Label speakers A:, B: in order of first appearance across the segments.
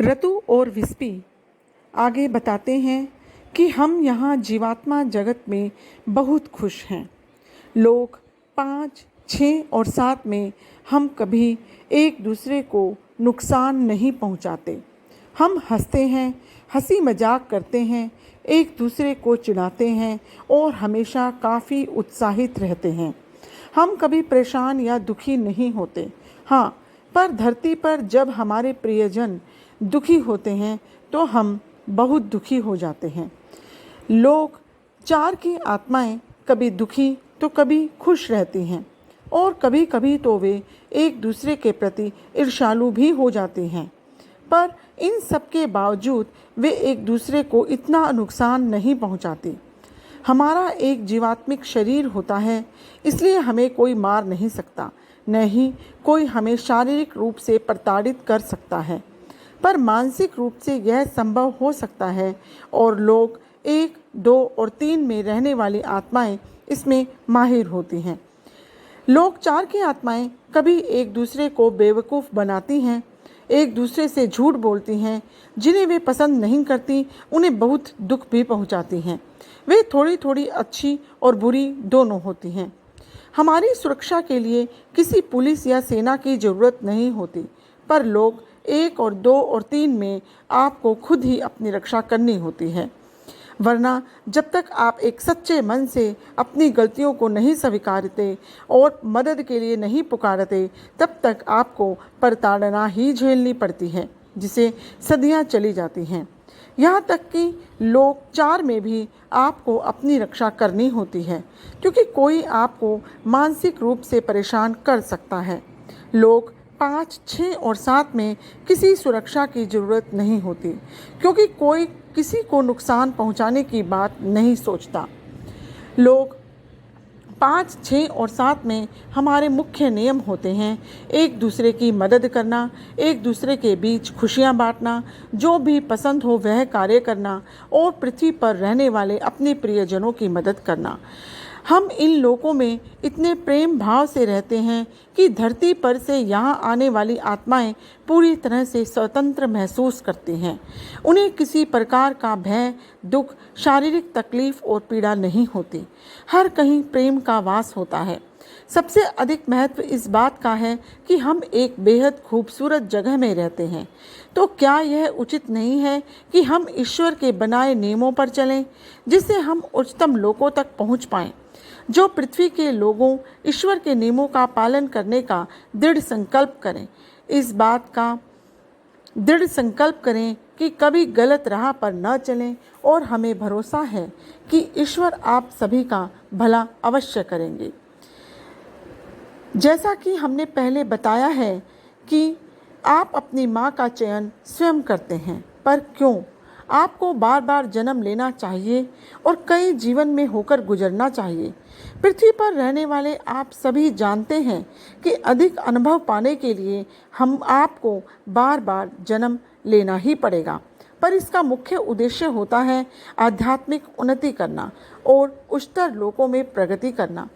A: ऋतु और विस्पी आगे बताते हैं कि हम यहाँ जीवात्मा जगत में बहुत खुश हैं। लोग 5, 6 और 7 में हम कभी एक दूसरे को नुकसान नहीं पहुँचाते। हम हंसते हैं, हंसी मजाक करते हैं, एक दूसरे को चिढ़ाते हैं और हमेशा काफ़ी उत्साहित रहते हैं। हम कभी परेशान या दुखी नहीं होते। हाँ, पर धरती पर जब हमारे प्रियजन दुखी होते हैं तो हम बहुत दुखी हो जाते हैं। लोग 4 की आत्माएं कभी दुखी तो कभी खुश रहती हैं और कभी कभी तो वे एक दूसरे के प्रति ईर्ष्यालु भी हो जाते हैं। पर इन सब के बावजूद वे एक दूसरे को इतना नुकसान नहीं पहुंचाती। हमारा एक जीवात्मिक शरीर होता है, इसलिए हमें कोई मार नहीं सकता, न ही कोई हमें शारीरिक रूप से प्रताड़ित कर सकता है। पर मानसिक रूप से यह संभव हो सकता है और लोग 1, 2 और 3 में रहने वाली आत्माएं इसमें माहिर होती हैं। लोग 4 की आत्माएं कभी एक दूसरे को बेवकूफ़ बनाती हैं, एक दूसरे से झूठ बोलती हैं, जिन्हें वे पसंद नहीं करती उन्हें बहुत दुख भी पहुंचाती हैं। वे थोड़ी थोड़ी अच्छी और बुरी दोनों होती हैं। हमारी सुरक्षा के लिए किसी पुलिस या सेना की ज़रूरत नहीं होती, पर लोग 1 और 2 और 3 में आपको खुद ही अपनी रक्षा करनी होती है। वरना जब तक आप एक सच्चे मन से अपनी गलतियों को नहीं स्वीकारते और मदद के लिए नहीं पुकारते, तब तक आपको प्रताड़ना ही झेलनी पड़ती है, जिसे सदियां चली जाती हैं। यहाँ तक कि लोग 4 में भी आपको अपनी रक्षा करनी होती है, क्योंकि कोई आपको मानसिक रूप से परेशान कर सकता है। लोग 5, 6 और 7 में किसी सुरक्षा की ज़रूरत नहीं होती, क्योंकि कोई किसी को नुकसान पहुंचाने की बात नहीं सोचता। लोग 5, 6 और 7 में हमारे मुख्य नियम होते हैं एक दूसरे की मदद करना, एक दूसरे के बीच खुशियां बांटना, जो भी पसंद हो वह कार्य करना और पृथ्वी पर रहने वाले अपने प्रियजनों की मदद करना। हम इन लोगों में इतने प्रेम भाव से रहते हैं कि धरती पर से यहाँ आने वाली आत्माएं पूरी तरह से स्वतंत्र महसूस करती हैं। उन्हें किसी प्रकार का भय, दुख, शारीरिक तकलीफ और पीड़ा नहीं होती। हर कहीं प्रेम का वास होता है। सबसे अधिक महत्व इस बात का है कि हम एक बेहद खूबसूरत जगह में रहते हैं। तो क्या यह उचित नहीं है कि हम ईश्वर के बनाए नियमों पर चलें, जिससे हम उच्चतम लोकों तक पहुँच पाएं? जो पृथ्वी के लोगों ईश्वर के नियमों का पालन करने का दृढ़ संकल्प करें, इस बात का दृढ़ संकल्प करें कि कभी गलत राह पर न चलें, और हमें भरोसा है कि ईश्वर आप सभी का भला अवश्य करेंगे। जैसा कि हमने पहले बताया है कि आप अपनी माँ का चयन स्वयं करते हैं, पर क्यों? आपको बार बार जन्म लेना चाहिए और कई जीवन में होकर गुजरना चाहिए। पृथ्वी पर रहने वाले आप सभी जानते हैं कि अधिक अनुभव पाने के लिए हम आपको बार बार जन्म लेना ही पड़ेगा, पर इसका मुख्य उद्देश्य होता है आध्यात्मिक उन्नति करना और उच्चतर लोकों में प्रगति करना।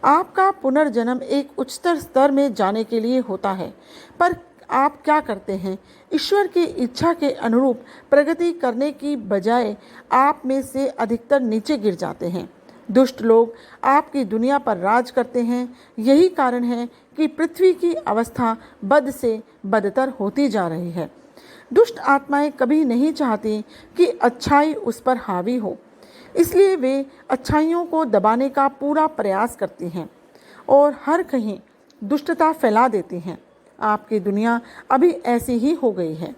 A: आपका पुनर्जन्म एक उच्चतर स्तर में जाने के लिए होता है, पर आप क्या करते हैं? ईश्वर की इच्छा के अनुरूप प्रगति करने की बजाय आप में से अधिकतर नीचे गिर जाते हैं। दुष्ट लोग आपकी दुनिया पर राज करते हैं। यही कारण है कि पृथ्वी की अवस्था बद से बदतर होती जा रही है। दुष्ट आत्माएं कभी नहीं चाहती कि अच्छाई उस पर हावी हो, इसलिए वे अच्छाइयों को दबाने का पूरा प्रयास करती हैं और हर कहीं दुष्टता फैला देती हैं। आपकी दुनिया अभी ऐसी ही हो गई है।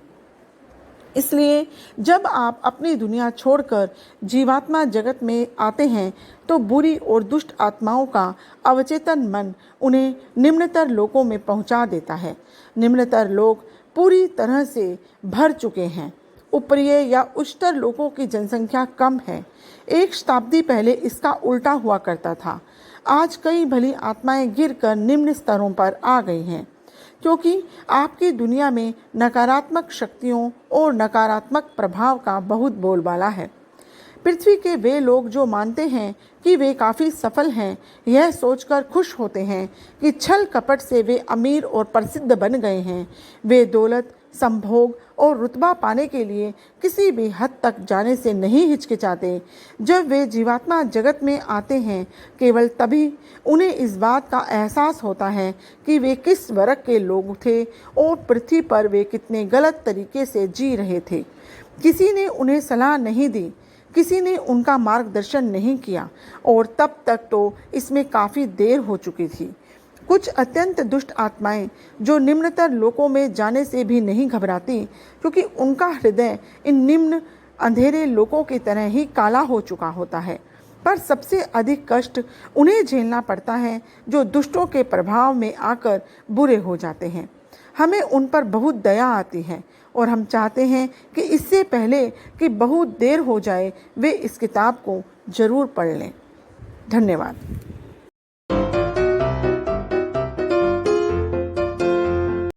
A: इसलिए जब आप अपनी दुनिया छोड़कर जीवात्मा जगत में आते हैं तो बुरी और दुष्ट आत्माओं का अवचेतन मन उन्हें निम्नतर लोकों में पहुंचा देता है। निम्नतर लोग पूरी तरह से भर चुके हैं। ऊपरी या उच्चतर लोकों की जनसंख्या कम है। 1 शताब्दी पहले इसका उल्टा हुआ करता था। आज कई भली आत्माएं गिरकर निम्न स्तरों पर आ गई हैं, क्योंकि आपकी दुनिया में नकारात्मक शक्तियों और नकारात्मक प्रभाव का बहुत बोलबाला है। पृथ्वी के वे लोग जो मानते हैं कि वे काफ़ी सफल हैं, यह सोचकर खुश होते हैं कि छल कपट से वे अमीर और प्रसिद्ध बन गए हैं। वे दौलत, संभोग और रुतबा पाने के लिए किसी भी हद तक जाने से नहीं हिचकिचाते। जब वे जीवात्मा जगत में आते हैं केवल तभी उन्हें इस बात का एहसास होता है कि वे किस वर्ग के लोग थे और पृथ्वी पर वे कितने गलत तरीके से जी रहे थे। किसी ने उन्हें सलाह नहीं दी, किसी ने उनका मार्गदर्शन नहीं किया और तब तक तो इसमें काफ़ी देर हो चुकी थी। कुछ अत्यंत दुष्ट आत्माएं जो निम्नतर लोकों में जाने से भी नहीं घबराती, क्योंकि उनका हृदय इन निम्न अंधेरे लोकों की तरह ही काला हो चुका होता है। पर सबसे अधिक कष्ट उन्हें झेलना पड़ता है जो दुष्टों के प्रभाव में आकर बुरे हो जाते हैं। हमें उन पर बहुत दया आती है और हम चाहते हैं कि इससे पहले कि बहुत देर हो जाए वे इस किताब को ज़रूर पढ़ लें। धन्यवाद।